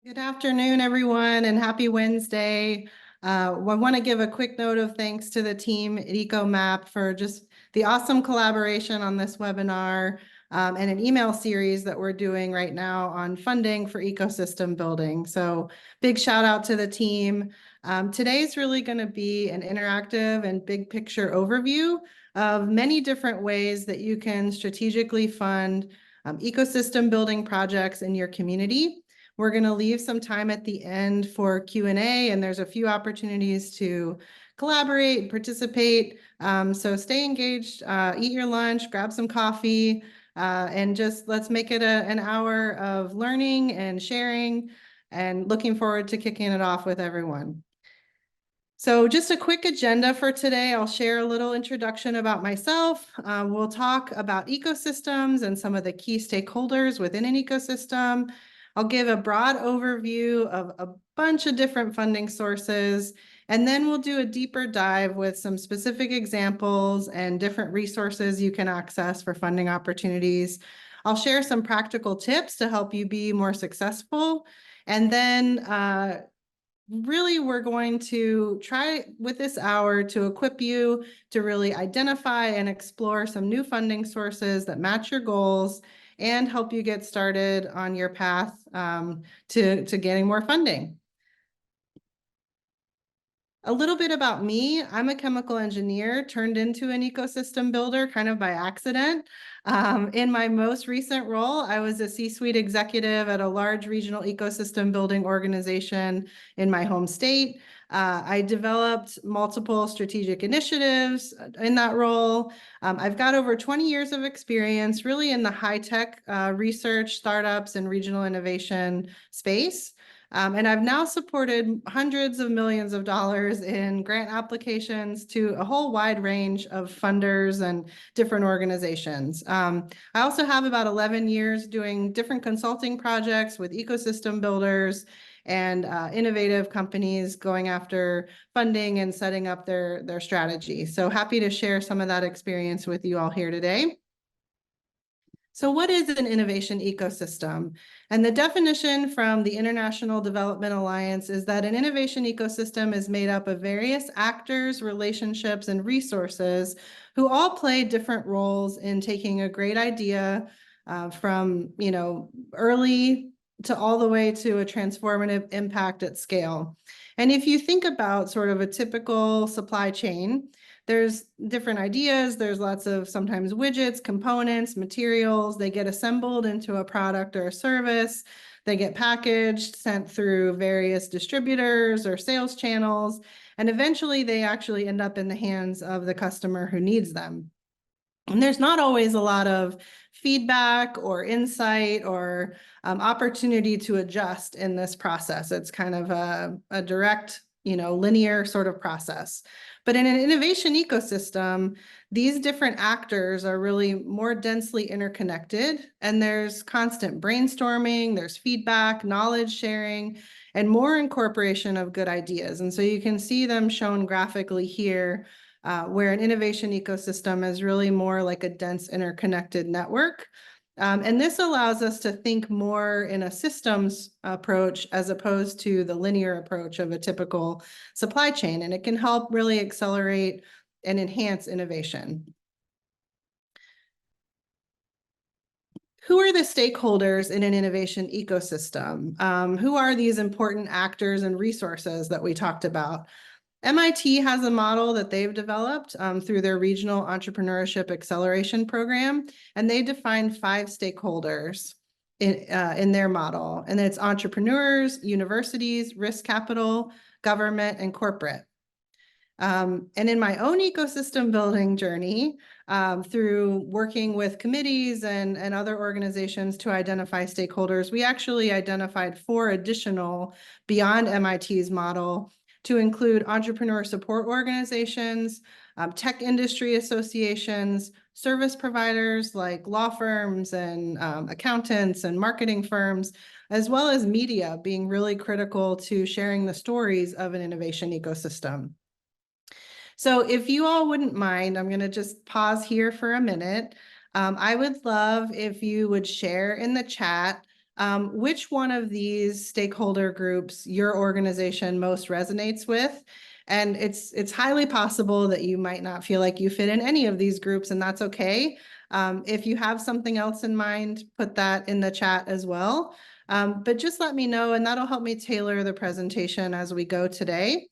Good afternoon, everyone, and happy Wednesday. I want to give a quick note of thanks to the team at EcoMap for just the awesome collaboration on this webinar and an email series that we're doing right now on funding for ecosystem building. So big shout out to the team. Today's really going to be an interactive and big picture overview of many different ways that you can strategically fund ecosystem building projects in your community. We're going to leave some time at the end for Q&A, and there's a few opportunities to collaborate, participate. So stay engaged, eat your lunch, grab some coffee, and just let's make it an hour of learning and sharing, and looking forward to kicking it off with everyone. So just a quick agenda for today. I'll share a little introduction about myself. We'll talk about ecosystems and some of the key stakeholders within an ecosystem. I'll give a broad overview of a bunch of different funding sources, and then we'll do a deeper dive with some specific examples and different resources you can access for funding opportunities. I'll share some practical tips to help you be more successful. And then really, we're going to try with this hour to equip you to really identify and explore some new funding sources that match your goals and help you get started on your path to getting more funding. A little bit about me. I'm a chemical engineer turned into an ecosystem builder kind of by accident. In my most recent role, I was a C-suite executive at a large regional ecosystem building organization in my home state. I developed multiple strategic initiatives in that role. I've got over 20 years of experience really in the high-tech research, startups, and regional innovation space. And I've now supported hundreds of millions of dollars in grant applications to a whole wide range of funders and different organizations. I also have about 11 years doing different consulting projects with ecosystem builders and innovative companies going after funding and setting up their strategy. So happy to share some of that experience with you all here today. So what is an innovation ecosystem? And the definition from the International Development Alliance is that an innovation ecosystem is made up of various actors, relationships, and resources who all play different roles in taking a great idea from, early to all the way to a transformative impact at scale. And if you think about sort of a typical supply chain, there's different ideas. There's lots of sometimes widgets, components, materials. They get assembled into a product or a service. They get packaged, sent through various distributors or sales channels, and eventually they actually end up in the hands of the customer who needs them. And there's not always a lot of feedback or insight or opportunity to adjust in this process. It's kind of a direct, linear sort of process. But in an innovation ecosystem, these different actors are really more densely interconnected, and there's constant brainstorming, there's feedback, knowledge sharing, and more incorporation of good ideas. And so you can see them shown graphically here, where an innovation ecosystem is really more like a dense interconnected network. And this allows us to think more in a systems approach as opposed to the linear approach of a typical supply chain. And it can help really accelerate and enhance innovation. Who are the stakeholders in an innovation ecosystem? Who are these important actors and resources that we talked about? MIT has a model that they've developed through their Regional Entrepreneurship Acceleration Program, and they defined 5 stakeholders in their model. And it's entrepreneurs, universities, risk capital, government, and corporate. And in my own ecosystem building journey, through working with committees and other organizations to identify stakeholders, we actually identified 4 additional beyond MIT's model to include entrepreneur support organizations, tech industry associations, service providers like law firms and accountants and marketing firms, as well as media being really critical to sharing the stories of an innovation ecosystem. So if you all wouldn't mind, I'm going to just pause here for a minute. I would love if you would share in the chat which one of these stakeholder groups your organization most resonates with. And it's highly possible that you might not feel like you fit in any of these groups, and that's okay. If you have something else in mind, put that in the chat as well. But just let me know, and that'll help me tailor the presentation as we go today.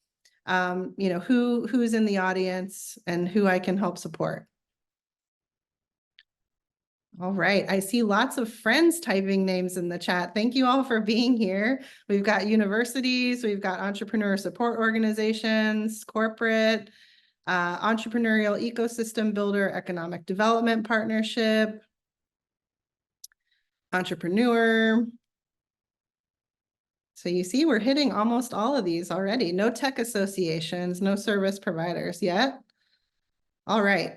Who's in the audience and who I can help support. All right, I see lots of friends typing names in the chat. Thank you all for being here. We've got universities, we've got entrepreneur support organizations, corporate, entrepreneurial ecosystem builder, economic development partnership, entrepreneur. So you see, we're hitting almost all of these already. No tech associations, no service providers yet. All right.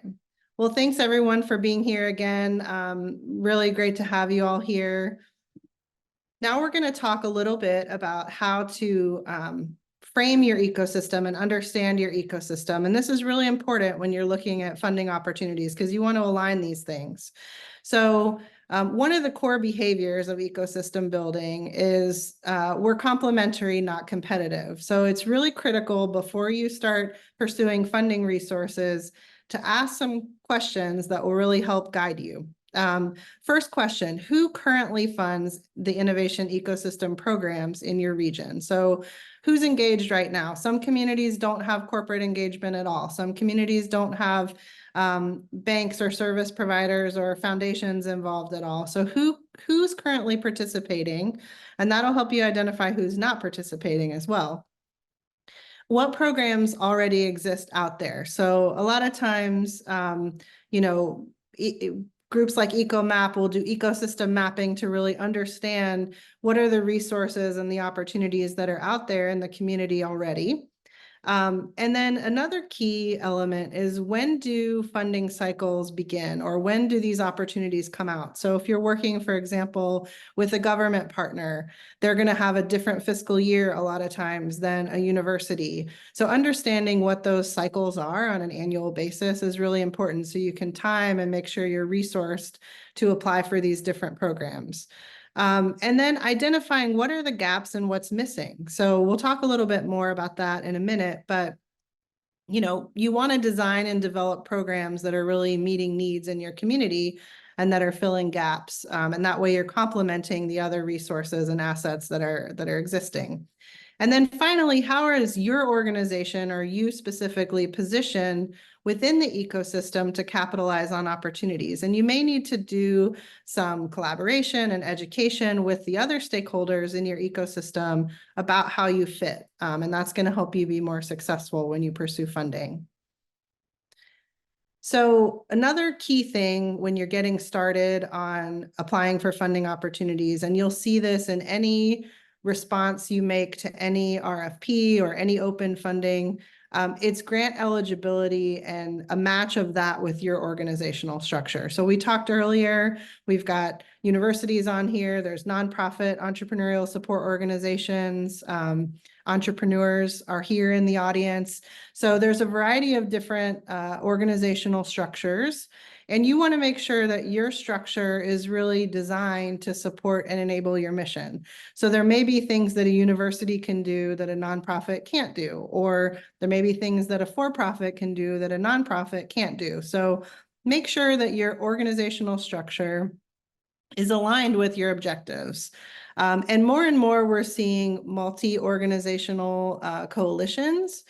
Well, thanks everyone for being here again. Really great to have you all here. Now we're going to talk a little bit about how to frame your ecosystem and understand your ecosystem. And this is really important when you're looking at funding opportunities because you want to align these things. So one of the core behaviors of ecosystem building is we're complementary, not competitive. So it's really critical before you start pursuing funding resources to ask some questions that will really help guide you. First question, who currently funds the innovation ecosystem programs in your region? So who's engaged right now? Some communities don't have corporate engagement at all. Some communities don't have banks or service providers or foundations involved at all. So who's currently participating? And that'll help you identify who's not participating as well. What programs already exist out there? So a lot of times, groups like EcoMap will do ecosystem mapping to really understand what are the resources and the opportunities that are out there in the community already. And then another key element is when do funding cycles begin, or when do these opportunities come out? So if you're working, for example, with a government partner, they're going to have a different fiscal year a lot of times than a university. So understanding what those cycles are on an annual basis is really important so you can time and make sure you're resourced to apply for these different programs. And then identifying what are the gaps and what's missing. So we'll talk a little bit more about that in a minute, but you want to design and develop programs that are really meeting needs in your community and that are filling gaps. And that way you're complementing the other resources and assets that are existing. And then finally, how is your organization or you specifically positioned within the ecosystem to capitalize on opportunities? And you may need to do some collaboration and education with the other stakeholders in your ecosystem about how you fit. And that's going to help you be more successful when you pursue funding. So another key thing when you're getting started on applying for funding opportunities, and you'll see this in any response you make to any RFP or any open funding, it's grant eligibility and a match of that with your organizational structure. So we talked earlier, we've got universities on here, there's nonprofit entrepreneurial support organizations, entrepreneurs are here in the audience. So there's a variety of different organizational structures, and you want to make sure that your structure is really designed to support and enable your mission. So there may be things that a university can do that a nonprofit can't do, or there may be things that a for-profit can do that a nonprofit can't do. So make sure that your organizational structure is aligned with your objectives. And more we're seeing multi-organizational coalitions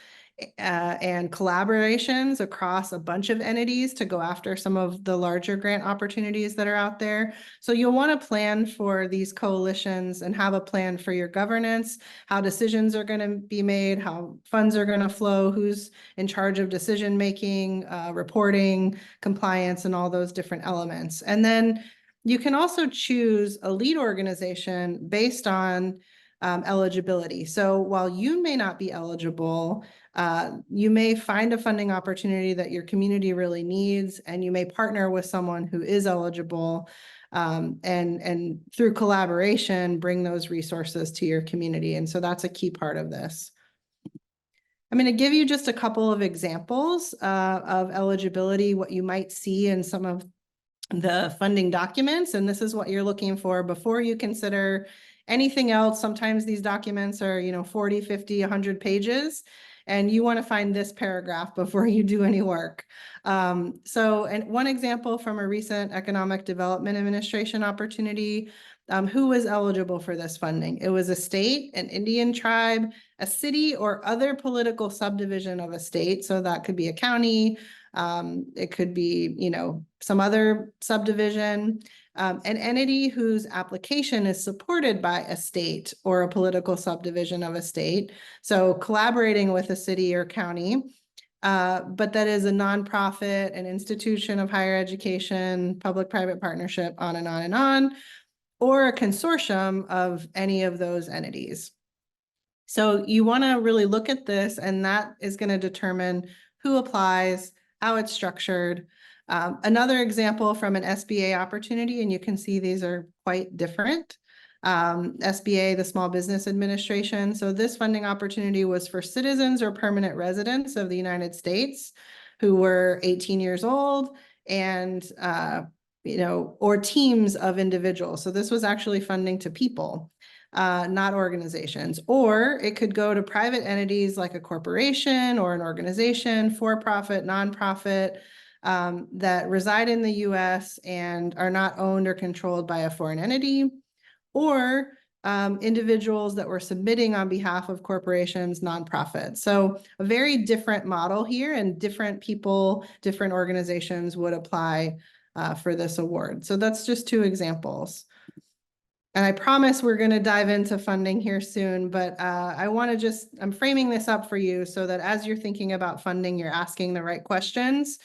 and collaborations across a bunch of entities to go after some of the larger grant opportunities that are out there. So you'll want to plan for these coalitions and have a plan for your governance, how decisions are going to be made, how funds are going to flow, who's in charge of decision making, reporting, compliance, and all those different elements. And then you can also choose a lead organization based on eligibility. So while you may not be eligible, you may find a funding opportunity that your community really needs, and you may partner with someone who is eligible, and through collaboration, bring those resources to your community. And so that's a key part of this. I'm going to give you just a couple of examples of eligibility, what you might see in some of the funding documents, and this is what you're looking for before you consider anything else. Sometimes these documents are, 40, 50, 100 pages, and you want to find this paragraph before you do any work. And one example from a recent Economic Development Administration opportunity, who was eligible for this funding? It was a state, an Indian tribe, a city, or other political subdivision of a state. So that could be a county, it could be, some other subdivision, an entity whose application is supported by a state or a political subdivision of a state. So collaborating with a city or county, but that is a nonprofit, an institution of higher education, public-private partnership, on and on and on, or a consortium of any of those entities. So you want to really look at this, and that is going to determine who applies, how it's structured. Another example from an SBA opportunity, and you can see these are quite different. SBA, the Small Business Administration. So this funding opportunity was for citizens or permanent residents of the United States who were 18 years old and, or teams of individuals. So this was actually funding to people, not organizations. Or it could go to private entities like a corporation or an organization, for-profit, nonprofit, that reside in the US and are not owned or controlled by a foreign entity, or individuals that were submitting on behalf of corporations, nonprofits. So a very different model here, and different people, different organizations would apply for this award. So that's just two examples. And I promise we're going to dive into funding here soon, but I'm framing this up for you so that as you're thinking about funding, you're asking the right questions.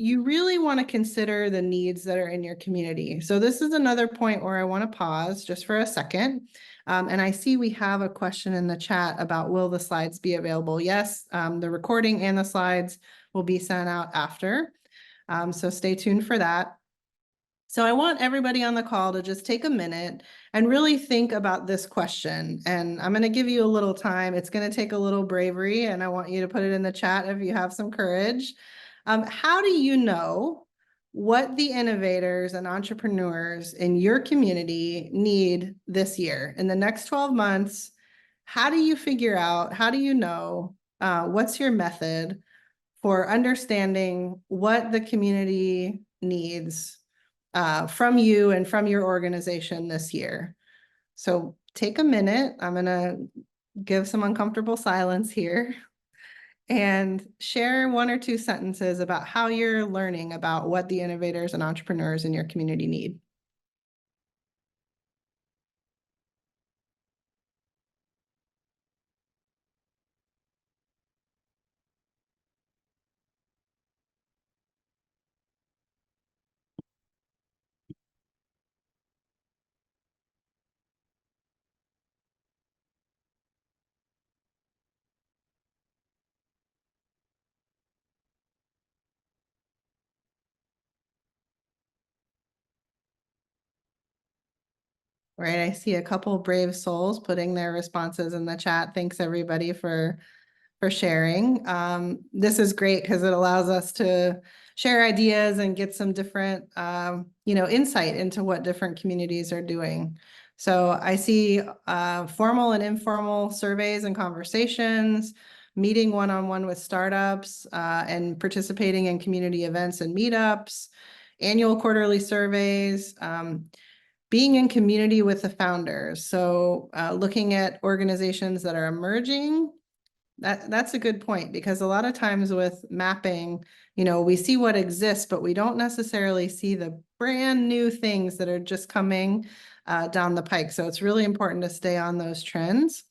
You really want to consider the needs that are in your community. So this is another point where I want to pause just for a second. And I see we have a question in the chat about, will the slides be available? Yes, the recording and the slides will be sent out after. So stay tuned for that. So I want everybody on the call to just take a minute and really think about this question. And I'm going to give you a little time. It's going to take a little bravery, and I want you to put it in the chat if you have some courage. How do you know what the innovators and entrepreneurs in your community need this year? In the next 12 months, how do you figure out, how do you know, what's your method for understanding what the community needs from you and from your organization this year? So take a minute. I'm going to give some uncomfortable silence here and share one or two sentences about how you're learning about what the innovators and entrepreneurs in your community need. Right, I see a couple brave souls putting their responses in the chat. Thanks everybody for sharing. This is great because it allows us to share ideas and get some different, insight into what different communities are doing. So I see formal and informal surveys and conversations, meeting one-on-one with startups, and participating in community events and meetups, annual quarterly surveys, being in community with the founders. So looking at organizations that are emerging. That's a good point, because a lot of times with mapping, we see what exists, but we don't necessarily see the brand new things that are just coming down the pike. So it's really important to stay on those trends.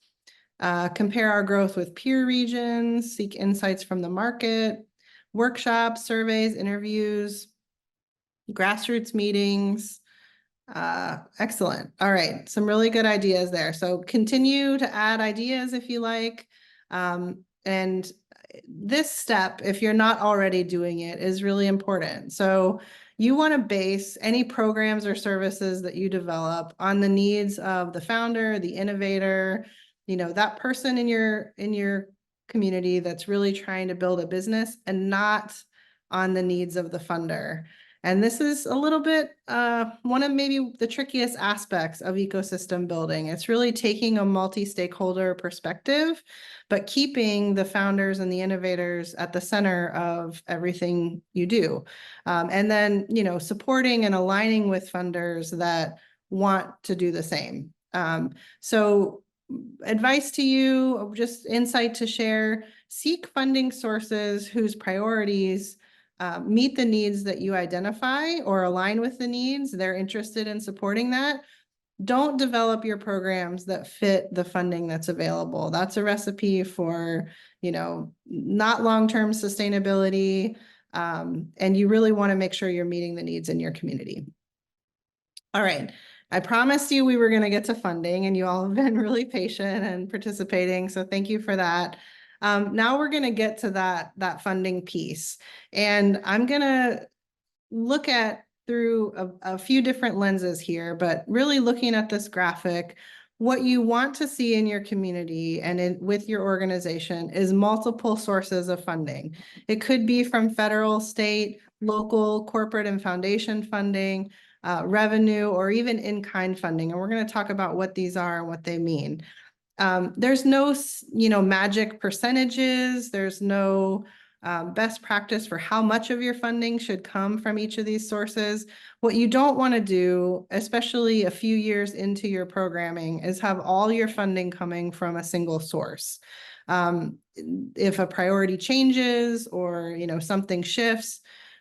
Compare our growth with peer regions, seek insights from the market, workshops, surveys, interviews, grassroots meetings. Excellent. All right. Some really good ideas there. So continue to add ideas if you like. And this step, if you're not already doing it, is really important. So you want to base any programs or services that you develop on the needs of the founder, the innovator, that person in your community that's really trying to build a business, and not on the needs of the funder. And this is a little bit one of maybe the trickiest aspects of ecosystem building. It's really taking a multi-stakeholder perspective, but keeping the founders and the innovators at the center of everything you do. And then, supporting and aligning with funders that want to do the same. So advice to you, just insight to share, seek funding sources whose priorities meet the needs that you identify or align with the needs. They're interested in supporting that. Don't develop your programs that fit the funding that's available. That's a recipe for, not long-term sustainability. And you really want to make sure you're meeting the needs in your community. All right. I promised you we were going to get to funding, and you all have been really patient and participating. So thank you for that. Now we're going to get to that funding piece. And I'm going to look at through a few different lenses here, but really looking at this graphic, what you want to see in your community and with your organization is multiple sources of funding. It could be from federal, state, local, corporate, and foundation funding, revenue, or even in-kind funding. And we're going to talk about what these are and what they mean. There's no, magic percentages. There's no best practice for how much of your funding should come from each of these sources. What you don't want to do, especially a few years into your programming, is have all your funding coming from a single source. If a priority changes or, something shifts,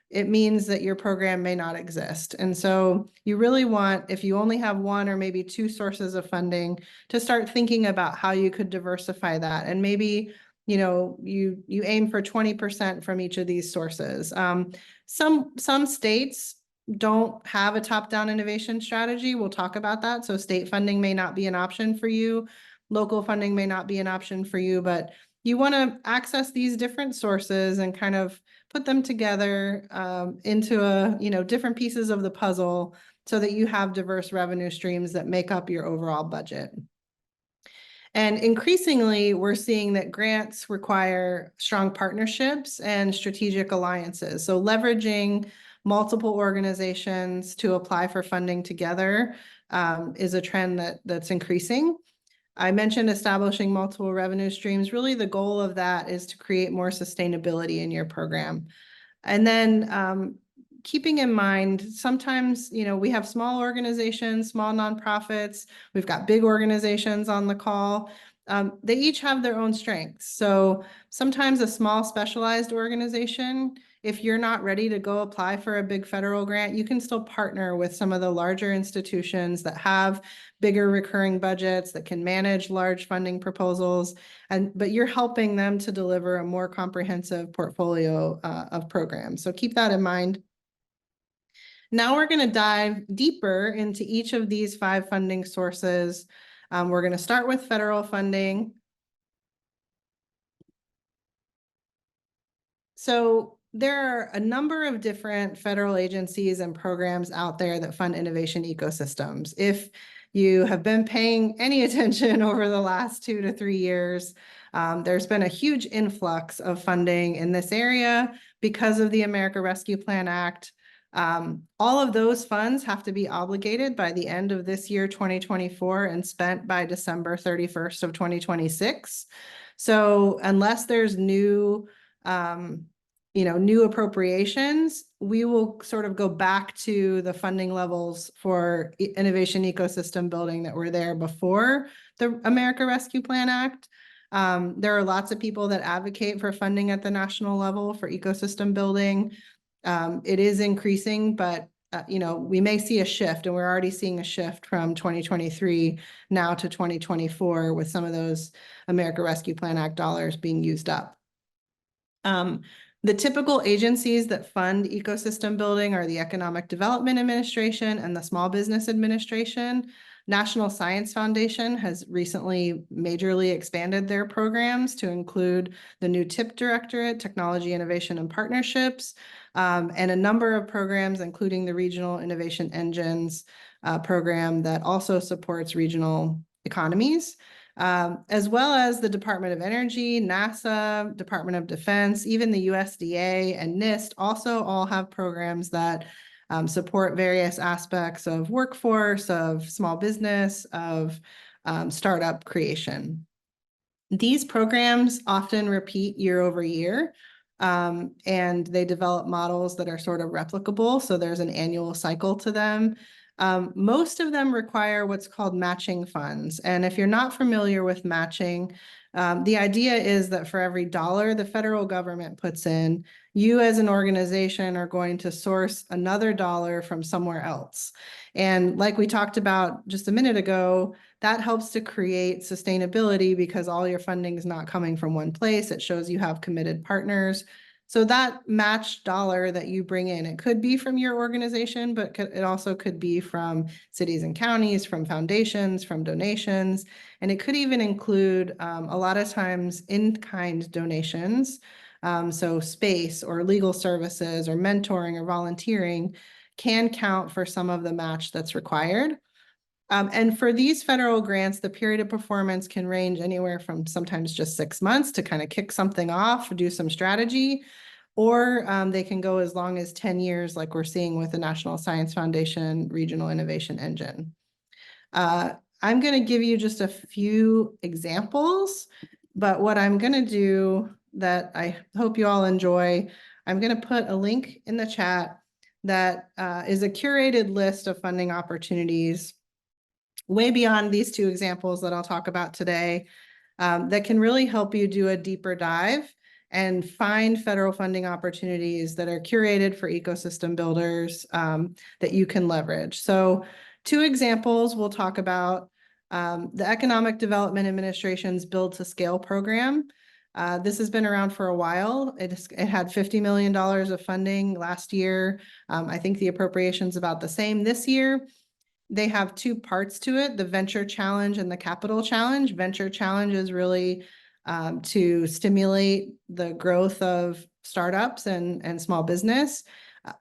it means that your program may not exist. And so you really want, if you only have one or maybe two sources of funding, to start thinking about how you could diversify that. And maybe, you aim for 20% from each of these sources. Some states don't have a top-down innovation strategy. We'll talk about that. So state funding may not be an option for you. Local funding may not be an option for you, but you want to access these different sources and kind of put them together into different pieces of the puzzle so that you have diverse revenue streams that make up your overall budget. And increasingly, we're seeing that grants require strong partnerships and strategic alliances. So leveraging multiple organizations to apply for funding together is a trend that's increasing. I mentioned establishing multiple revenue streams. Really, the goal of that is to create more sustainability in your program. And then keeping in mind, sometimes, we have small organizations, small nonprofits, we've got big organizations on the call. They each have their own strengths. So sometimes a small specialized organization, if you're not ready to go apply for a big federal grant, you can still partner with some of the larger institutions that have bigger recurring budgets that can manage large funding proposals, but you're helping them to deliver a more comprehensive portfolio of programs. So keep that in mind. Now we're going to dive deeper into each of these 5 funding sources. We're going to start with federal funding. So there are a number of different federal agencies and programs out there that fund innovation ecosystems. If you have been paying any attention over the last 2 to 3 years, there's been a huge influx of funding in this area because of the America Rescue Plan Act. All of those funds have to be obligated by the end of this year, 2024, and spent by December 31st of 2026. So unless there's new appropriations, we will sort of go back to the funding levels for innovation ecosystem building that were there before the America Rescue Plan Act. There are lots of people that advocate for funding at the national level for ecosystem building. It is increasing, but we may see a shift, and we're already seeing a shift from 2023 now to 2024 with some of those America Rescue Plan Act dollars being used up. The typical agencies that fund ecosystem building are the Economic Development Administration and the Small Business Administration. National Science Foundation has recently majorly expanded their programs to include the new TIP Directorate, Technology, Innovation, and Partnerships, and a number of programs, including the Regional Innovation Engines program that also supports regional economies. as well as the Department of Energy, NASA, Department of Defense, even the USDA and NIST also all have programs that support various aspects of workforce, of small business, of startup creation. These programs often repeat year over year, and they develop models that are sort of replicable, so there's an annual cycle to them. Most of them require what's called matching funds, and if you're not familiar with matching, the idea is that for every dollar the federal government puts in, you as an organization are going to source another dollar from somewhere else. And like we talked about just a minute ago, that helps to create sustainability because all your funding is not coming from one place. It shows you have committed partners. So that matched dollar that you bring in, it could be from your organization, but it also could be from cities and counties, from foundations, from donations, and it could even include a lot of times in-kind donations. So space or legal services or mentoring or volunteering can count for some of the match that's required. And for these federal grants, the period of performance can range anywhere from sometimes just 6 months to kind of kick something off, do some strategy, or they can go as long as 10 years, like we're seeing with the National Science Foundation Regional Innovation Engine. I'm going to give you just a few examples, but what I'm going to do that I hope you all enjoy, I'm going to put a link in the chat that is a curated list of funding opportunities way beyond these two examples that I'll talk about today, that can really help you do a deeper dive and find federal funding opportunities that are curated for ecosystem builders that you can leverage. So 2 examples we'll talk about. The Economic Development Administration's Build to Scale program. This has been around for a while. It had $50 million of funding last year. I think the appropriation's about the same this year. They have 2 parts to it, the Venture Challenge and the Capital Challenge. Venture Challenge is really to stimulate the growth of startups and small business.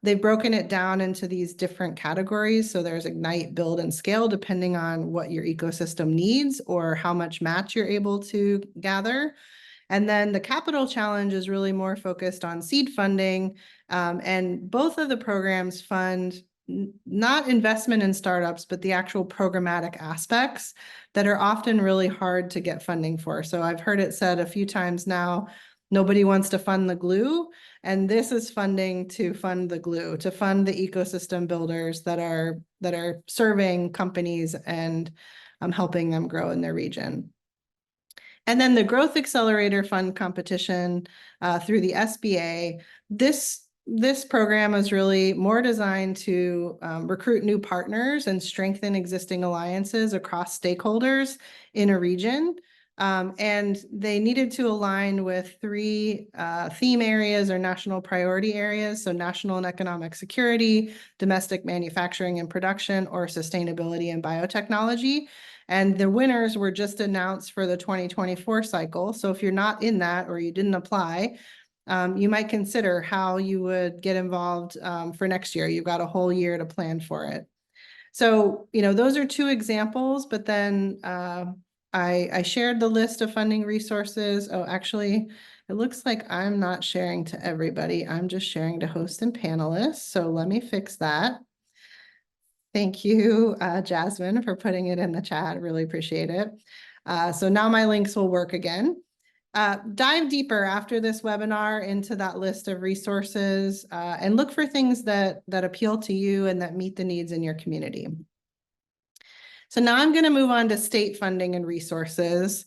They've broken it down into these different categories. So there's Ignite, Build, and Scale, depending on what your ecosystem needs or how much match you're able to gather. And then the Capital Challenge is really more focused on seed funding. And both of the programs fund not investment in startups, but the actual programmatic aspects that are often really hard to get funding for. So I've heard it said a few times now, nobody wants to fund the glue. And this is funding to fund the glue, to fund the ecosystem builders that are serving companies and helping them grow in their region. And then the Growth Accelerator Fund competition through the SBA. This program is really more designed to recruit new partners and strengthen existing alliances across stakeholders in a region. And they needed to align with 3 theme areas or national priority areas. So national and economic security, domestic manufacturing and production, or sustainability and biotechnology. And the winners were just announced for the 2024 cycle. So if you're not in that or you didn't apply, you might consider how you would get involved for next year. You've got a whole year to plan for it. So, those are 2 examples, but then I shared the list of funding resources. Oh, actually, it looks like I'm not sharing to everybody. I'm just sharing to hosts and panelists. So let me fix that. Thank you, Jasmine, for putting it in the chat. Really appreciate it. So now my links will work again. Dive deeper after this webinar into that list of resources and look for things that appeal to you and that meet the needs in your community. So now I'm going to move on to state funding and resources.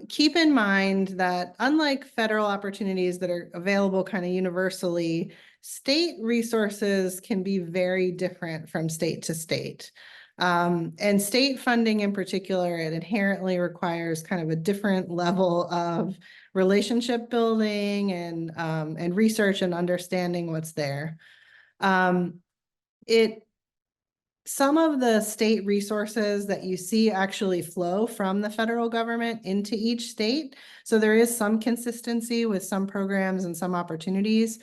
Keep in mind that unlike federal opportunities that are available kind of universally, state resources can be very different from state to state. And state funding in particular, it inherently requires kind of a different level of relationship building and research and understanding what's there. Some of the state resources that you see actually flow from the federal government into each state. So there is some consistency with some programs and some opportunities.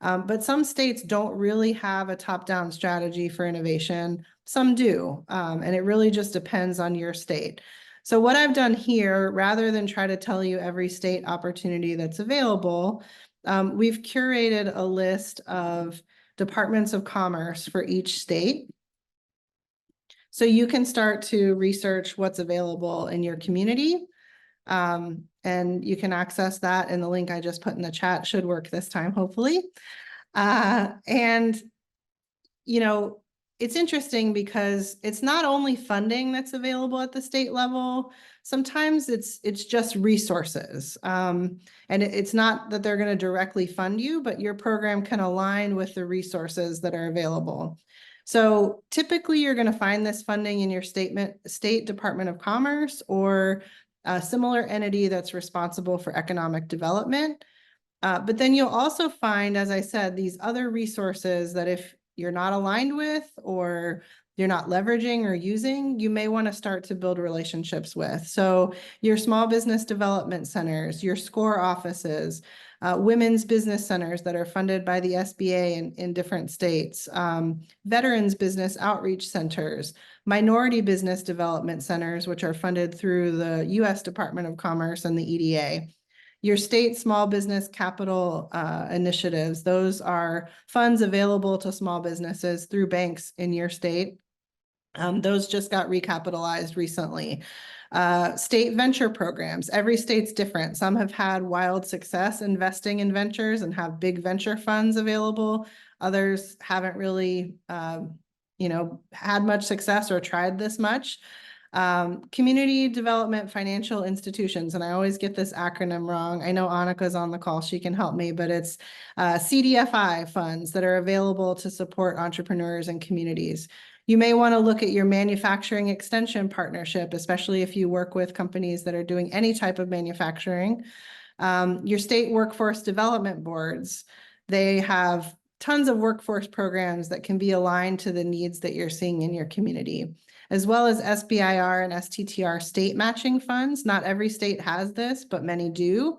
But some states don't really have a top-down strategy for innovation. Some do, and it really just depends on your state. So what I've done here, rather than try to tell you every state opportunity that's available, we've curated a list of departments of commerce for each state. So you can start to research what's available in your community. And you can access that in the link I just put in the chat. Should work this time, hopefully. And you know, it's interesting because it's not only funding that's available at the state level. Sometimes it's just resources. And it's not that they're going to directly fund you, but your program can align with the resources that are available. So typically you're going to find this funding in your state Department of Commerce or a similar entity that's responsible for economic development. But then you'll also find, as I said, these other resources that if you're not aligned with or you're not leveraging or using, you may want to start to build relationships with. So your small business development centers, your SCORE offices, women's business centers that are funded by the SBA in different states, veterans business outreach centers, minority business development centers, which are funded through the US Department of Commerce and the EDA. Your state small business capital initiatives, those are funds available to small businesses through banks in your state. Those just got recapitalized recently. State venture programs, every state's different. Some have had wild success investing in ventures and have big venture funds available. Others haven't really, had much success or tried this much. Community development financial institutions, and I always get this acronym wrong. I know Annika's on the call, she can help me, but it's CDFI funds that are available to support entrepreneurs and communities. You may want to look at your manufacturing extension partnership, especially if you work with companies that are doing any type of manufacturing. Your state workforce development boards, they have tons of workforce programs that can be aligned to the needs that you're seeing in your community, as well as SBIR and STTR state matching funds. Not every state has this, but many do.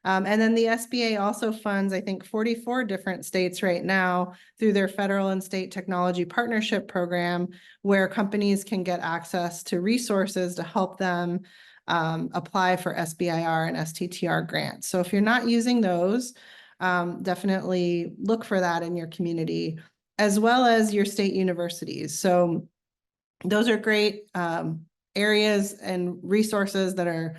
And then the SBA also funds, I think, 44 different states right now through their federal and state technology partnership program, where companies can get access to resources to help them apply for SBIR and STTR grants. So if you're not using those, definitely look for that in your community, as well as your state universities. So those are great areas and resources that are,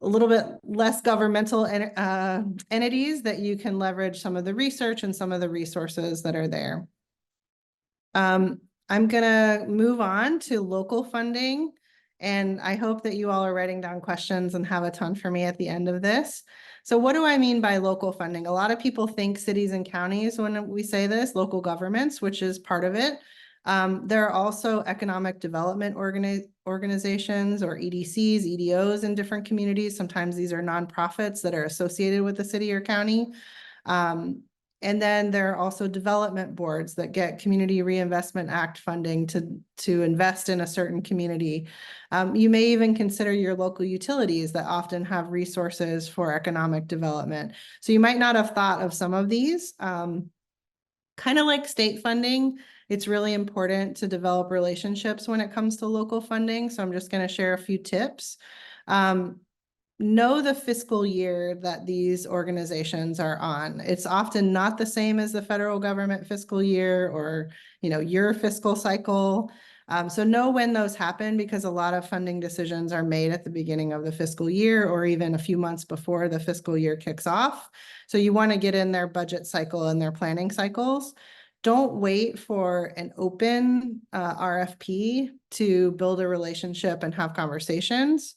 a little bit less governmental entities that you can leverage some of the research and some of the resources that are there. I'm gonna move on to local funding, and I hope that you all are writing down questions and have a ton for me at the end of this. So what do I mean by local funding? A lot of people think cities and counties when we say this, local governments, which is part of it. There are also economic development organizations or EDCs, EDOs in different communities. Sometimes these are nonprofits that are associated with the city or county. And then there are also development boards that get Community Reinvestment Act funding to invest in a certain community. You may even consider your local utilities that often have resources for economic development. So you might not have thought of some of these. Kind of like state funding, it's really important to develop relationships when it comes to local funding. So I'm just going to share a few tips. Know the fiscal year that these organizations are on. It's often not the same as the federal government fiscal year or, your fiscal cycle. So know when those happen, because a lot of funding decisions are made at the beginning of the fiscal year or even a few months before the fiscal year kicks off. So you want to get in their budget cycle and their planning cycles. Don't wait for an open RFP to build a relationship and have conversations.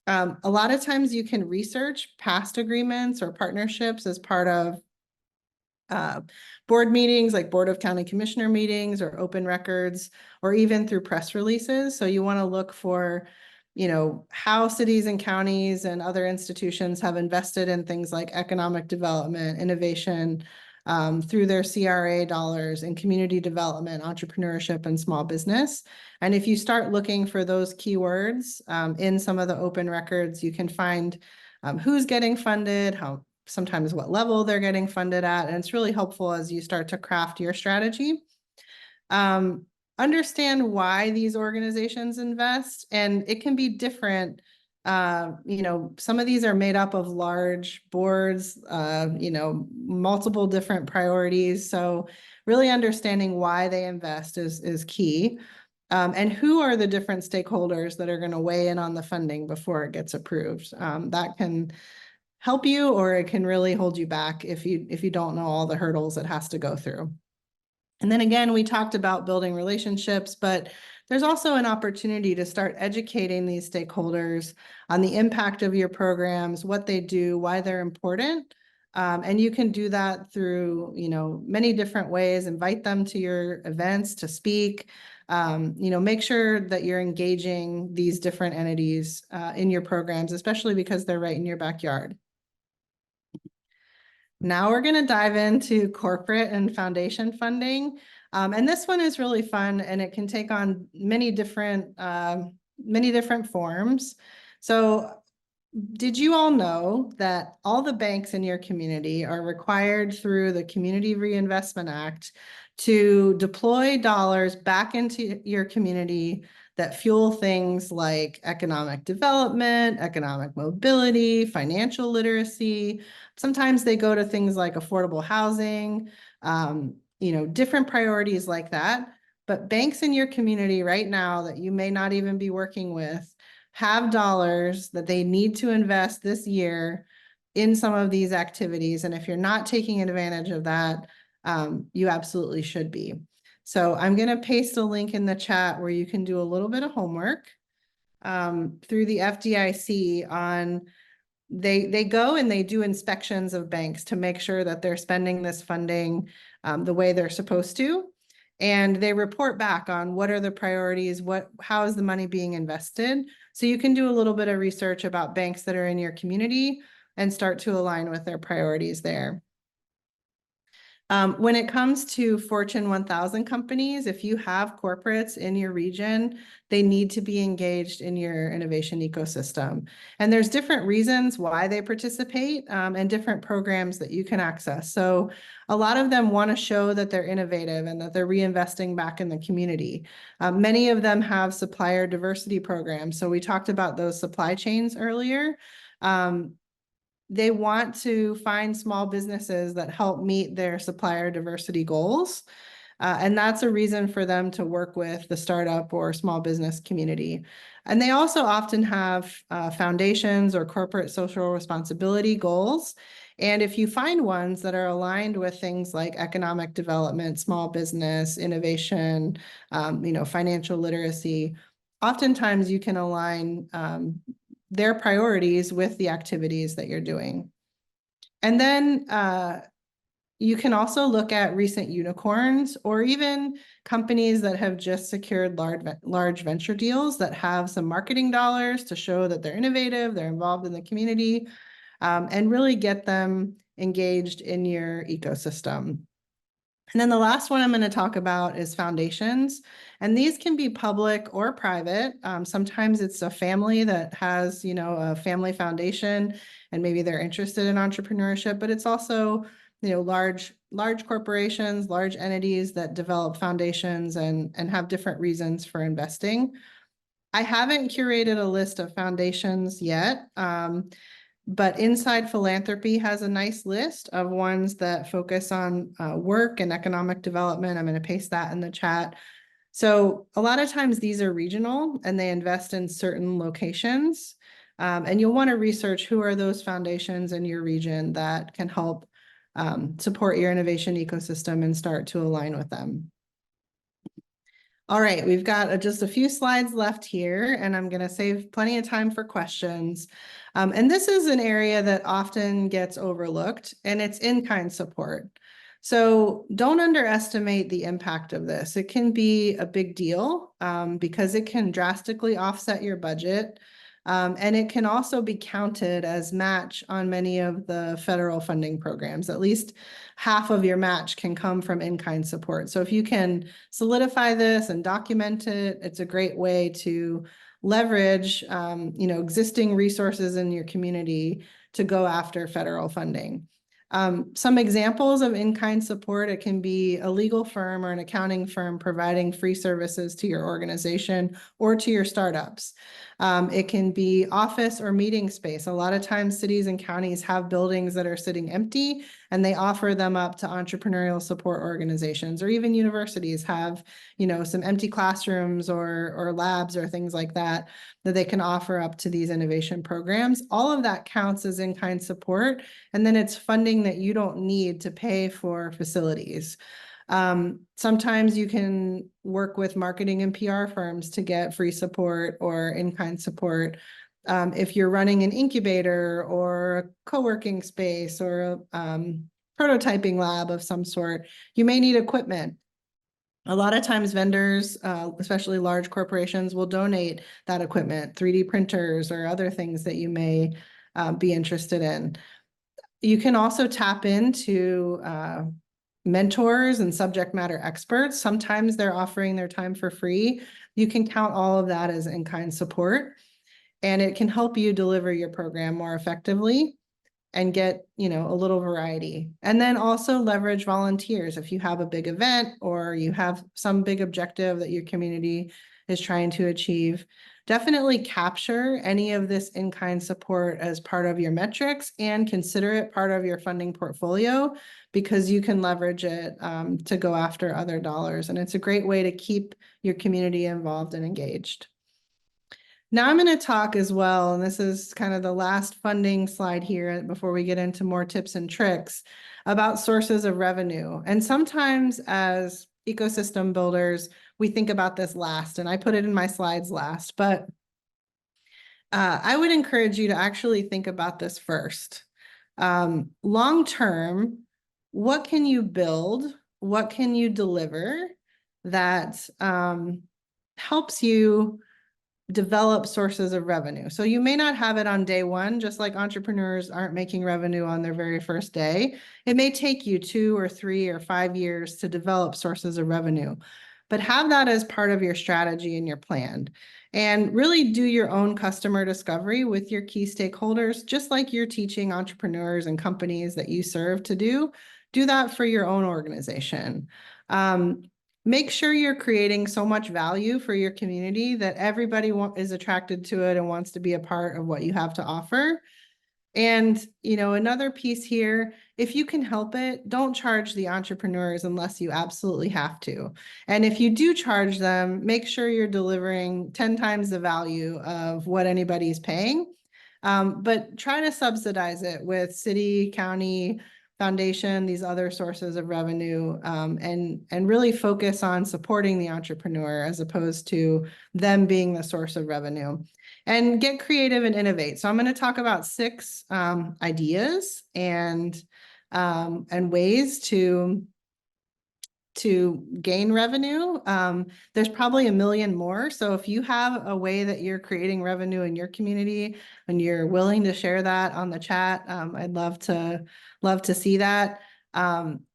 A lot of times you can research past agreements or partnerships as part of board meetings, like Board of County Commissioner meetings or open records, or even through press releases. So you want to look for, how cities and counties and other institutions have invested in things like economic development, innovation, through their CRA dollars and community development, entrepreneurship, and small business. And if you start looking for those keywords in some of the open records, you can find who's getting funded, sometimes what level they're getting funded at. And it's really helpful as you start to craft your strategy. understand why these organizations invest, and it can be different. Some of these are made up of large boards, multiple different priorities. So really understanding why they invest is key. And who are the different stakeholders that are going to weigh in on the funding before it gets approved? That can help you, or it can really hold you back if you don't know all the hurdles it has to go through. And then again, we talked about building relationships, but there's also an opportunity to start educating these stakeholders on the impact of your programs, what they do, why they're important. And you can do that through, many different ways. Invite them to your events to speak. Make sure that you're engaging these different entities in your programs, especially because they're right in your backyard. Now we're going to dive into corporate and foundation funding. And this one is really fun, and it can take on many different forms. So did you all know that all the banks in your community are required through the Community Reinvestment Act to deploy dollars back into your community that fuel things like economic development, economic mobility, financial literacy? Sometimes they go to things like affordable housing, different priorities like that. But banks in your community right now that you may not even be working with have dollars that they need to invest this year in some of these activities. And if you're not taking advantage of that, you absolutely should be. So I'm going to paste a link in the chat where you can do a little bit of homework through the FDIC on they go and they do inspections of banks to make sure that they're spending this funding the way they're supposed to. And they report back on what are the priorities, how is the money being invested. So you can do a little bit of research about banks that are in your community and start to align with their priorities there. When it comes to Fortune 1000 companies, if you have corporates in your region, they need to be engaged in your innovation ecosystem. And there's different reasons why they participate and different programs that you can access. So a lot of them want to show that they're innovative and that they're reinvesting back in the community. Many of them have supplier diversity programs. So we talked about those supply chains earlier. They want to find small businesses that help meet their supplier diversity goals. And that's a reason for them to work with the startup or small business community. And they also often have foundations or corporate social responsibility goals. And if you find ones that are aligned with things like economic development, small business, innovation, financial literacy, oftentimes you can align their priorities with the activities that you're doing. And then you can also look at recent unicorns or even companies that have just secured large venture deals that have some marketing dollars to show that they're innovative, they're involved in the community, and really get them engaged in your ecosystem. And then the last one I'm going to talk about is foundations. And these can be public or private. Sometimes it's a family that has, a family foundation, and maybe they're interested in entrepreneurship, but it's also, large corporations, large entities that develop foundations and have different reasons for investing. I haven't curated a list of foundations yet. But Inside Philanthropy has a nice list of ones that focus on work and economic development. I'm going to paste that in the chat. So a lot of times these are regional and they invest in certain locations. And you'll want to research who are those foundations in your region that can help support your innovation ecosystem and start to align with them. All right, we've got just a few slides left here, and I'm going to save plenty of time for questions. And this is an area that often gets overlooked, and it's in-kind support. So don't underestimate the impact of this. It can be a big deal because it can drastically offset your budget. And it can also be counted as match on many of the federal funding programs. At least half of your match can come from in-kind support. So if you can solidify this and document it, it's a great way to leverage existing resources in your community to go after federal funding. Some examples of in-kind support, it can be a legal firm or an accounting firm providing free services to your organization or to your startups. It can be office or meeting space. A lot of times cities and counties have buildings that are sitting empty and they offer them up to entrepreneurial support organizations, or even universities have, some empty classrooms or labs or things like that they can offer up to these innovation programs. All of that counts as in-kind support. And then it's funding that you don't need to pay for facilities. Sometimes you can work with marketing and PR firms to get free support or in-kind support. If you're running an incubator or a co-working space or a prototyping lab of some sort, you may need equipment. A lot of times vendors, especially large corporations, will donate that equipment, 3D printers or other things that you may be interested in. You can also tap into mentors and subject matter experts. Sometimes they're offering their time for free. You can count all of that as in-kind support, and it can help you deliver your program more effectively and get, a little variety. And then also leverage volunteers. If you have a big event or you have some big objective that your community is trying to achieve, definitely capture any of this in-kind support as part of your metrics and consider it part of your funding portfolio, because you can leverage it to go after other dollars. And it's a great way to keep your community involved and engaged. Now I'm going to talk as well, and this is kind of the last funding slide here before we get into more tips and tricks, about sources of revenue. And sometimes as ecosystem builders, we think about this last, and I put it in my slides last, but I would encourage you to actually think about this first. Long term, what can you build? What can you deliver that helps you develop sources of revenue? So you may not have it on day one, just like entrepreneurs aren't making revenue on their very first day. It may take you 2 or 3 or 5 years to develop sources of revenue, but have that as part of your strategy and your plan. And really do your own customer discovery with your key stakeholders, just like you're teaching entrepreneurs and companies that you serve to do. Do that for your own organization. Make sure you're creating so much value for your community that everybody is attracted to it and wants to be a part of what you have to offer. And, another piece here, if you can help it, don't charge the entrepreneurs unless you absolutely have to. And if you do charge them, make sure you're delivering 10 times the value of what anybody's paying. But try to subsidize it with city, county, foundation, these other sources of revenue, and really focus on supporting the entrepreneur as opposed to them being the source of revenue. And get creative and innovate. So I'm going to talk about 6 ideas and ways to gain revenue. There's probably a million more. So if you have a way that you're creating revenue in your community and you're willing to share that on the chat, I'd love to see that.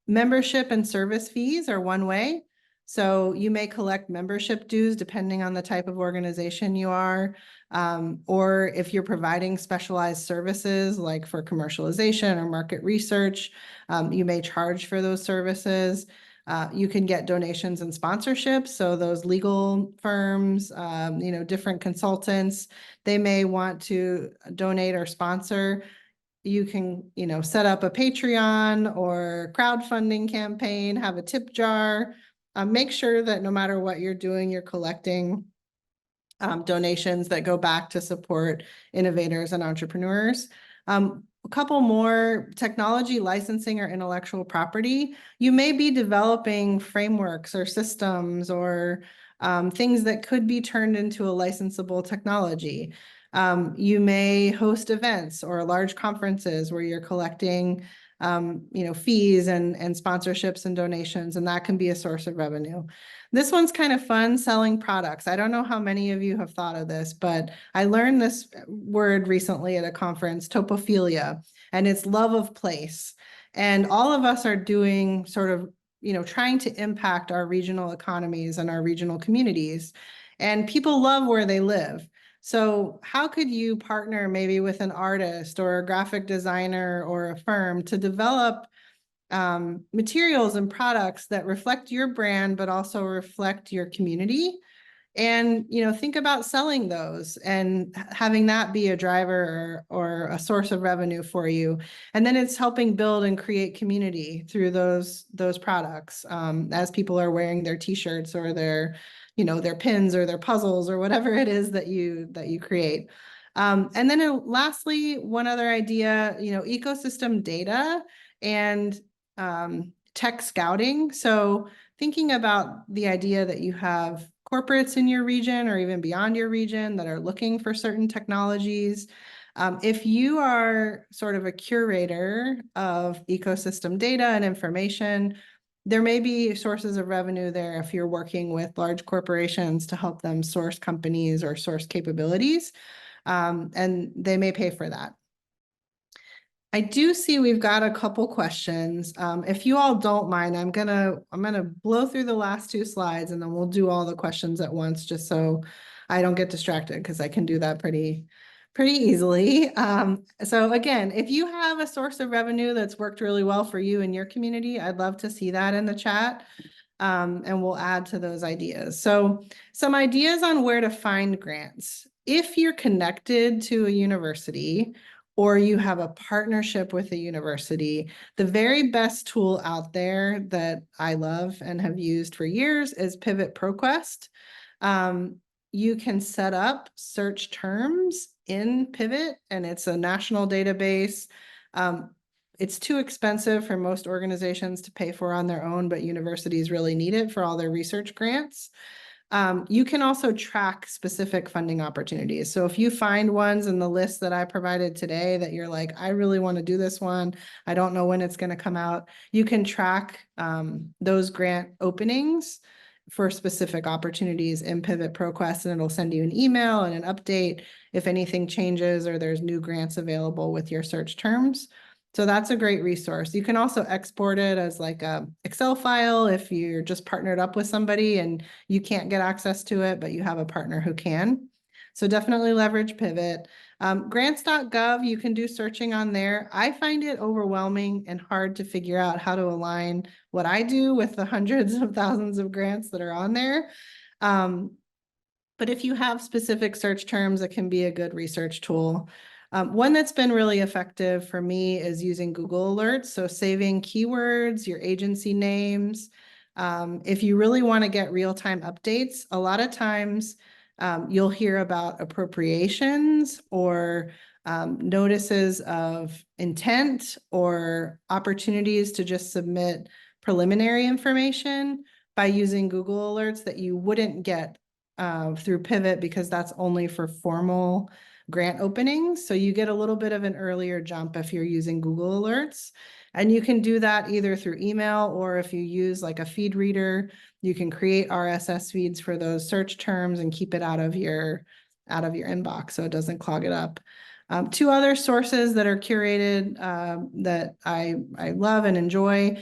Membership and service fees are one way. So you may collect membership dues depending on the type of organization you are. Or if you're providing specialized services like for commercialization or market research, you may charge for those services. You can get donations and sponsorships. So those legal firms, different consultants, they may want to donate or sponsor. You can, set up a Patreon or crowdfunding campaign, have a tip jar. Make sure that no matter what you're doing, you're collecting donations that go back to support innovators and entrepreneurs. A couple more: technology licensing or intellectual property. You may be developing frameworks or systems or things that could be turned into a licensable technology. You may host events or large conferences where you're collecting fees and sponsorships and donations, and that can be a source of revenue. This one's kind of fun, selling products. I don't know how many of you have thought of this, but I learned this word recently at a conference, topophilia, and it's love of place. And all of us are doing sort of, trying to impact our regional economies and our regional communities. And people love where they live. So how could you partner maybe with an artist or a graphic designer or a firm to develop materials and products that reflect your brand, but also reflect your community? And, think about selling those and having that be a driver or a source of revenue for you. And then it's helping build and create community through those products, as people are wearing their t-shirts or their pins or their puzzles or whatever it is that you create. And then lastly, one other idea, ecosystem data and tech scouting. So thinking about the idea that you have corporates in your region or even beyond your region that are looking for certain technologies. If you are sort of a curator of ecosystem data and information, there may be sources of revenue there if you're working with large corporations to help them source companies or source capabilities, and they may pay for that. I do see we've got a couple questions. If you all don't mind, I'm gonna blow through the last two slides and then we'll do all the questions at once, just so I don't get distracted, because I can do that pretty easily. So again, if you have a source of revenue that's worked really well for you in your community, I'd love to see that in the chat. And we'll add to those ideas. So some ideas on where to find grants. If you're connected to a university or you have a partnership with a university, the very best tool out there that I love and have used for years is Pivot ProQuest. You can set up search terms in Pivot, and it's a national database. It's too expensive for most organizations to pay for on their own, but universities really need it for all their research grants. You can also track specific funding opportunities. So if you find ones in the list that I provided today that you're like, I really want to do this one, I don't know when it's going to come out, you can track those grant openings for specific opportunities in Pivot ProQuest, and it'll send you an email and an update if anything changes or there's new grants available with your search terms. So that's a great resource. You can also export it as like a Excel file if you're just partnered up with somebody and you can't get access to it, but you have a partner who can. So definitely leverage Pivot. Grants.gov, you can do searching on there. I find it overwhelming and hard to figure out how to align what I do with the hundreds of thousands of grants that are on there. But if you have specific search terms, it can be a good research tool. One that's been really effective for me is using Google Alerts. So saving keywords, your agency names. If you really want to get real-time updates, a lot of times you'll hear about appropriations or notices of intent or opportunities to just submit preliminary information by using Google Alerts that you wouldn't get through Pivot, because that's only for formal grant openings. So you get a little bit of an earlier jump if you're using Google Alerts. And you can do that either through email, or if you use like a feed reader, you can create RSS feeds for those search terms and keep it out of your inbox so it doesn't clog it up. Two other sources that are curated that I love and enjoy.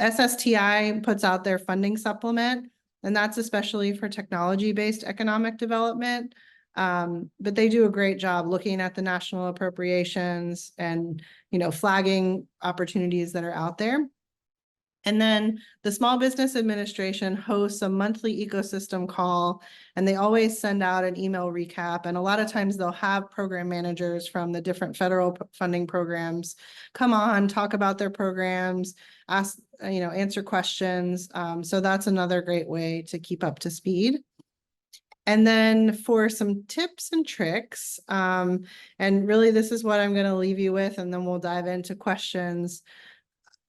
SSTI puts out their funding supplement, and that's especially for technology-based economic development. But they do a great job looking at the national appropriations and, flagging opportunities that are out there. And then the Small Business Administration hosts a monthly ecosystem call, and they always send out an email recap. And a lot of times they'll have program managers from the different federal funding programs come on, talk about their programs, ask, answer questions. So that's another great way to keep up to speed. And then for some tips and tricks, and really this is what I'm going to leave you with, and then we'll dive into questions.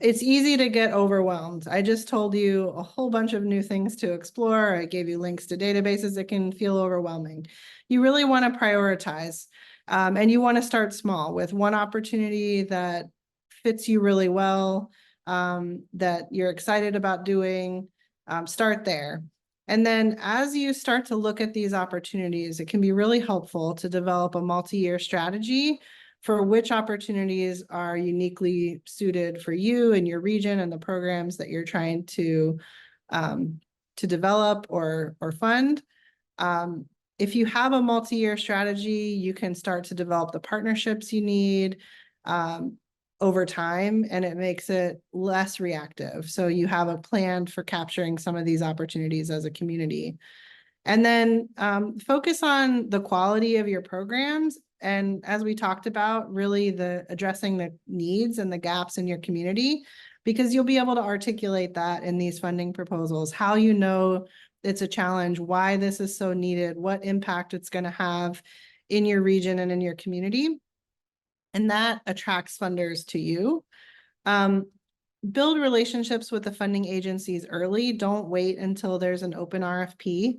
It's easy to get overwhelmed. I just told you a whole bunch of new things to explore. I gave you links to databases. It can feel overwhelming. You really want to prioritize, and you want to start small with one opportunity that fits you really well, that you're excited about doing. Start there. And then as you start to look at these opportunities, it can be really helpful to develop a multi-year strategy for which opportunities are uniquely suited for you and your region and the programs that you're trying to develop or fund. if you have a multi-year strategy, you can start to develop the partnerships you need over time, and it makes it less reactive. So you have a plan for capturing some of these opportunities as a community. And then focus on the quality of your programs. And as we talked about, really addressing the needs and the gaps in your community, because you'll be able to articulate that in these funding proposals, how you know it's a challenge, why this is so needed, what impact it's going to have in your region and in your community. And that attracts funders to you. Build relationships with the funding agencies early. Don't wait until there's an open RFP.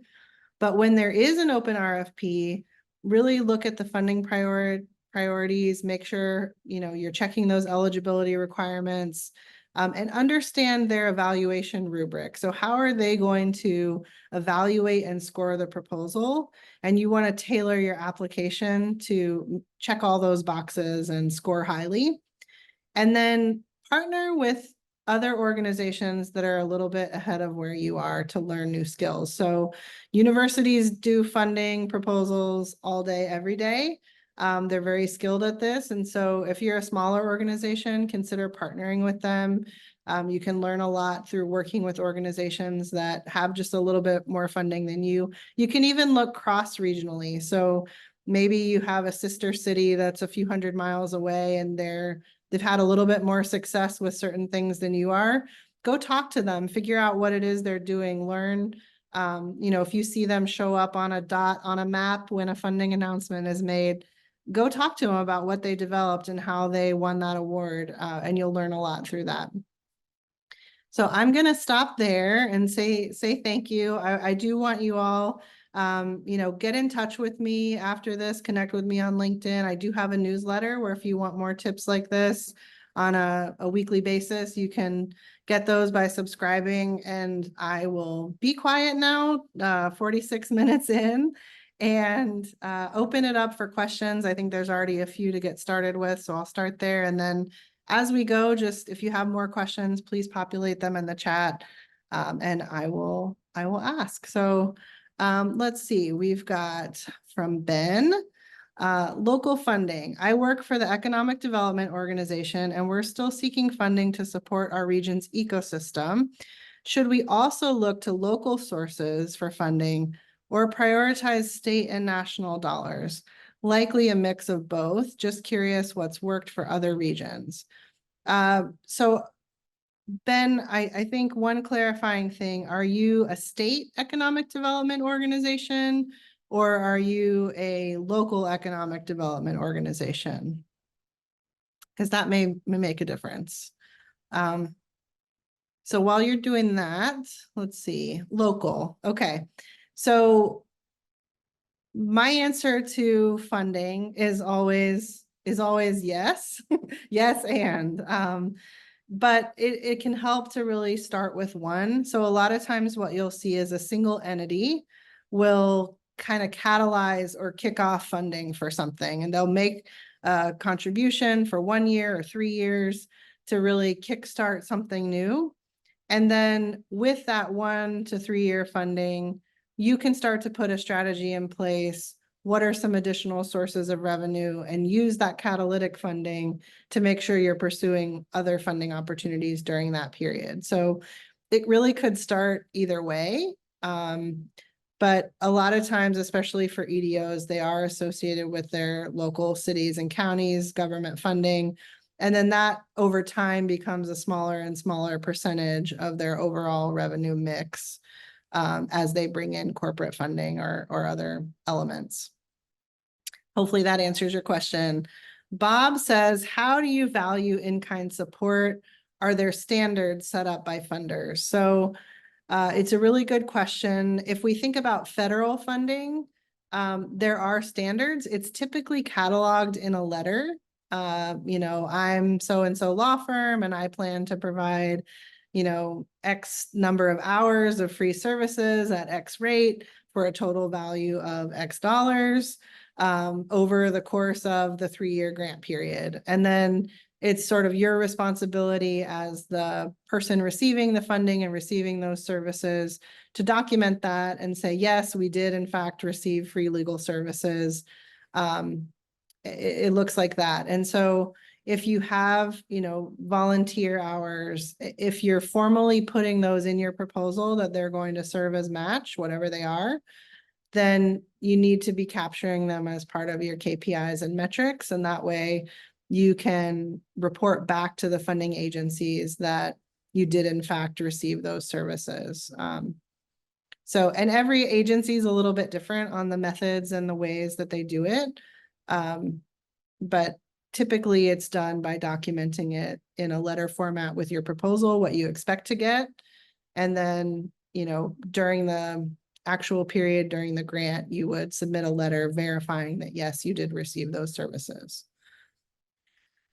But when there is an open RFP, really look at the funding priorities, make sure you're checking those eligibility requirements, and understand their evaluation rubric. So how are they going to evaluate and score the proposal? And you want to tailor your application to check all those boxes and score highly. And then partner with other organizations that are a little bit ahead of where you are to learn new skills. So universities do funding proposals all day, every day. They're very skilled at this. And so if you're a smaller organization, consider partnering with them. You can learn a lot through working with organizations that have just a little bit more funding than you. You can even look cross-regionally. So maybe you have a sister city that's a few hundred miles away and they've had a little bit more success with certain things than you are. Go talk to them, figure out what it is they're doing, learn. If you see them show up on a dot on a map when a funding announcement is made, go talk to them about what they developed and how they won that award, and you'll learn a lot through that. So I'm going to stop there and say thank you. I do want you all, get in touch with me after this, connect with me on LinkedIn. I do have a newsletter where if you want more tips like this on a weekly basis, you can get those by subscribing. And I will be quiet now, 46 minutes in, and open it up for questions. I think there's already a few to get started with, so I'll start there. And then as we go, just if you have more questions, please populate them in the chat, and I will ask. So let's see, we've got from Ben, local funding. I work for the Economic Development Organization, and we're still seeking funding to support our region's ecosystem. Should we also look to local sources for funding or prioritize state and national dollars? Likely a mix of both. Just curious what's worked for other regions. So Ben, I think one clarifying thing, are you a state economic development organization or are you a local economic development organization? Because that may make a difference. So while you're doing that, let's see, local. Okay. So my answer to funding is always yes. Yes, and but it can help to really start with one. So a lot of times what you'll see is a single entity will kind of catalyze or kick off funding for something, and they'll make a contribution for 1 year or 3 years to really kickstart something new. And then with that 1 to 3 year funding, you can start to put a strategy in place. What are some additional sources of revenue, and use that catalytic funding to make sure you're pursuing other funding opportunities during that period. So it really could start either way. But a lot of times, especially for EDOs, they are associated with their local cities and counties, government funding. And then that over time becomes a smaller and smaller percentage of their overall revenue mix as they bring in corporate funding or other elements. Hopefully that answers your question. Bob says, how do you value in-kind support? Are there standards set up by funders? So it's a really good question. If we think about federal funding, there are standards. It's typically cataloged in a letter. I'm so-and-so law firm, and I plan to provide, X number of hours of free services at X rate for a total value of X dollars over the course of the 3-year grant period. And then it's sort of your responsibility as the person receiving the funding and receiving those services to document that and say, yes, we did in fact receive free legal services. It looks like that. And so if you have, volunteer hours, if you're formally putting those in your proposal that they're going to serve as match, whatever they are, then you need to be capturing them as part of your KPIs and metrics. And that way you can report back to the funding agencies that you did in fact receive those services. And every agency is a little bit different on the methods and the ways that they do it. But typically it's done by documenting it in a letter format with your proposal, what you expect to get. And then, during the actual period during the grant, you would submit a letter verifying that, yes, you did receive those services.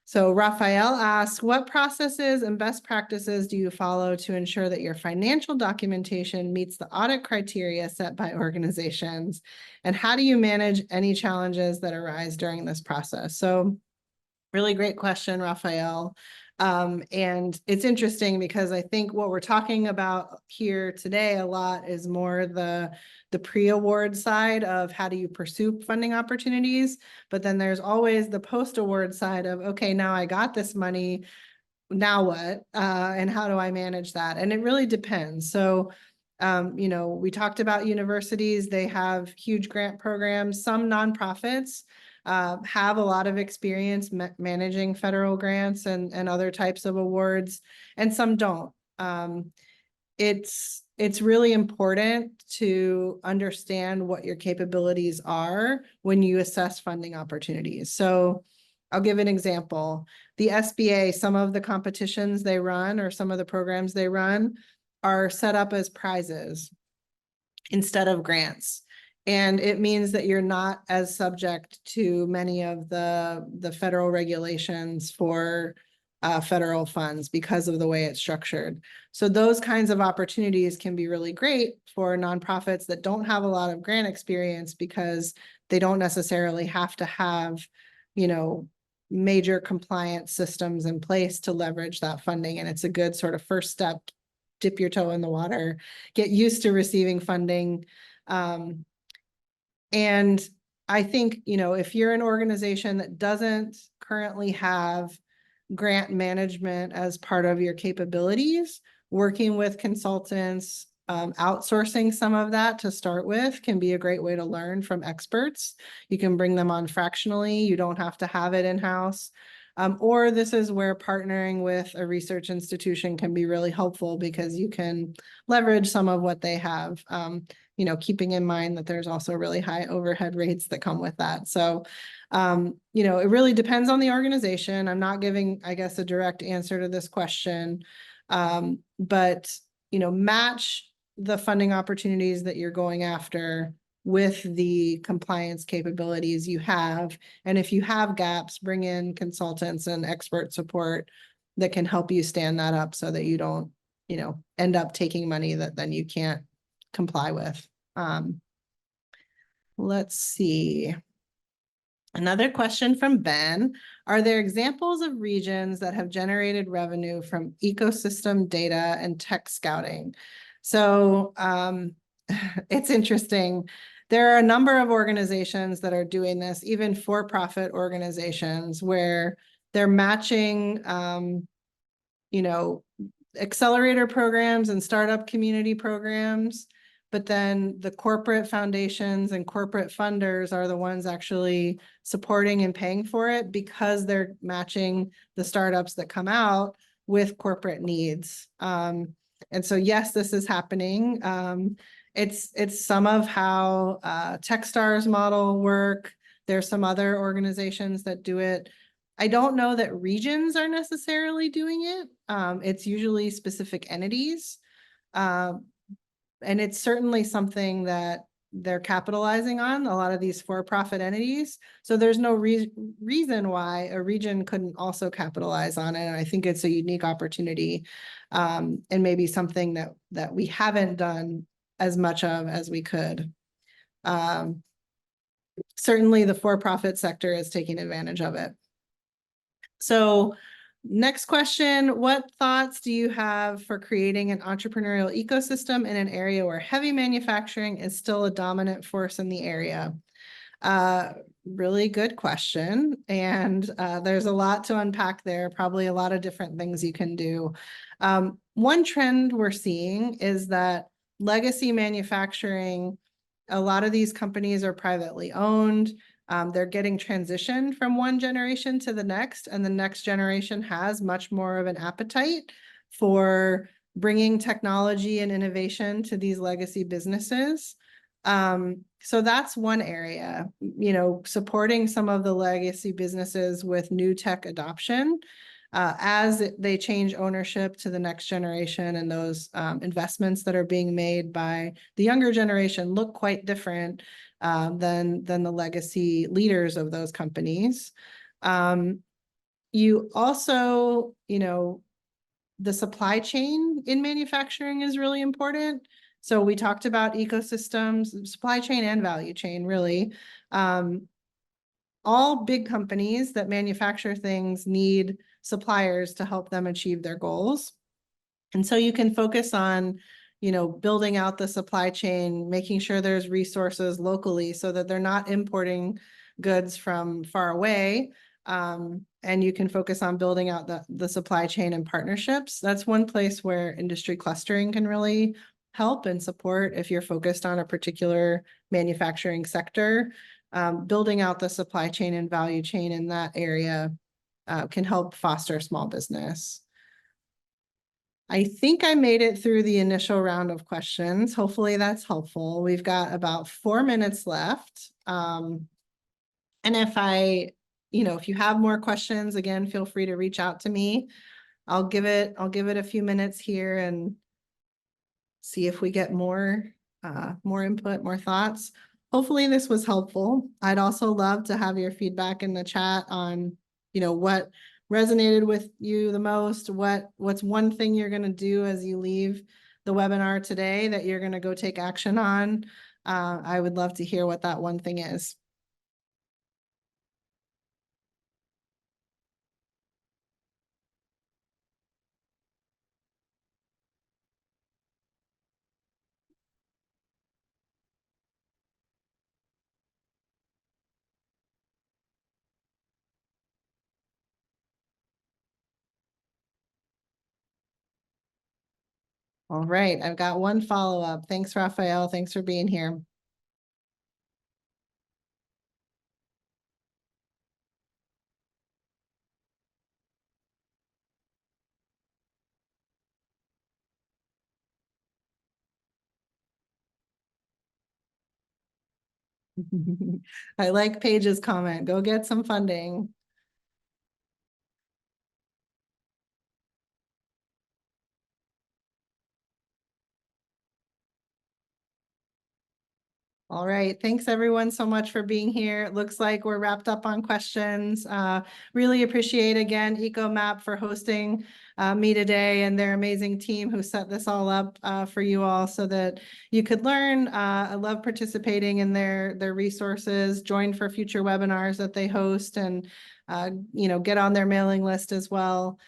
So Raphael asks, what processes and best practices do you follow to ensure that your financial documentation meets the audit criteria set by organizations? And how do you manage any challenges that arise during this process? So really great question, Raphael. And it's interesting because I think what we're talking about here today a lot is more the pre-award side of how do you pursue funding opportunities, but then there's always the post-award side of, okay, now I got this money, now what? And how do I manage that? And it really depends. So, we talked about universities, they have huge grant programs. Some nonprofits have a lot of experience managing federal grants and other types of awards, and some don't. It's really important to understand what your capabilities are when you assess funding opportunities. So I'll give an example. The SBA, some of the competitions they run or some of the programs they run are set up as prizes instead of grants. And it means that you're not as subject to many of the federal regulations for federal funds because of the way it's structured. So those kinds of opportunities can be really great for nonprofits that don't have a lot of grant experience because they don't necessarily have to have, major compliance systems in place to leverage that funding. And it's a good sort of first step, dip your toe in the water, get used to receiving funding. And I think, if you're an organization that doesn't currently have grant management as part of your capabilities, working with consultants, outsourcing some of that to start with can be a great way to learn from experts. You can bring them on fractionally. You don't have to have it in-house. Or this is where partnering with a research institution can be really helpful because you can leverage some of what they have, keeping in mind that there's also really high overhead rates that come with that. So, it really depends on the organization. I'm not giving, I guess, a direct answer to this question, but, match the funding opportunities that you're going after with the compliance capabilities you have. And if you have gaps, bring in consultants and expert support that can help you stand that up so that you don't, end up taking money that then you can't comply with. Let's see. Another question from Ben. Are there examples of regions that have generated revenue from ecosystem data and tech scouting? So it's interesting. There are a number of organizations that are doing this, even for-profit organizations, where they're matching, accelerator programs and startup community programs, but then the corporate foundations and corporate funders are the ones actually supporting and paying for it because they're matching the startups that come out with corporate needs. And so, yes, this is happening. It's some of how Techstars model work. There's some other organizations that do it. I don't know that regions are necessarily doing it. It's usually specific entities. And it's certainly something that they're capitalizing on, a lot of these for-profit entities. So there's no reason why a region couldn't also capitalize on it. And I think it's a unique opportunity, and maybe something that we haven't done as much of as we could. Certainly the for-profit sector is taking advantage of it. So Next question, what thoughts do you have for creating an entrepreneurial ecosystem in an area where heavy manufacturing is still a dominant force in the area? Really good question. And there's a lot to unpack there, probably a lot of different things you can do. One trend we're seeing is that legacy manufacturing, a lot of these companies are privately owned. They're getting transitioned from one generation to the next, and the next generation has much more of an appetite for bringing technology and innovation to these legacy businesses. So that's one area, supporting some of the legacy businesses with new tech adoption as they change ownership to the next generation, and those investments that are being made by the younger generation look quite different than the legacy leaders of those companies. You also, the supply chain in manufacturing is really important. So we talked about ecosystems, supply chain and value chain, really. All big companies that manufacture things need suppliers to help them achieve their goals. And so you can focus on, building out the supply chain, making sure there's resources locally so that they're not importing goods from far away. And you can focus on building out the supply chain and partnerships. That's one place where industry clustering can really help and support if you're focused on a particular manufacturing sector. Building out the supply chain and value chain in that area can help foster small business. I think I made it through the initial round of questions. Hopefully that's helpful. We've got about 4 minutes left. And if you have more questions, again, feel free to reach out to me. I'll give it a few minutes here and see if we get more input, more thoughts. Hopefully this was helpful. I'd also love to have your feedback in the chat on, what resonated with you the most, what's one thing you're going to do as you leave the webinar today that you're going to go take action on. I would love to hear what that one thing is. All right, I've got one follow-up. Thanks, Raphael. Thanks for being here. I like Paige's comment. Go get some funding. All right. Thanks everyone so much for being here. It looks like we're wrapped up on questions. Really appreciate again EcoMap for hosting me today and their amazing team who set this all up for you all so that you could learn. I love participating in their resources, join for future webinars that they host, and get on their mailing list as well.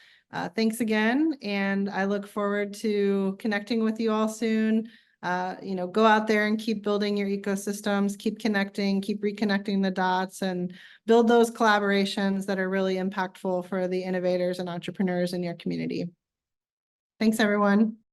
Thanks again, and I look forward to connecting with you all soon. Go out there and keep building your ecosystems, keep connecting, keep reconnecting the dots, and build those collaborations that are really impactful for the innovators and entrepreneurs in your community. Thanks, everyone.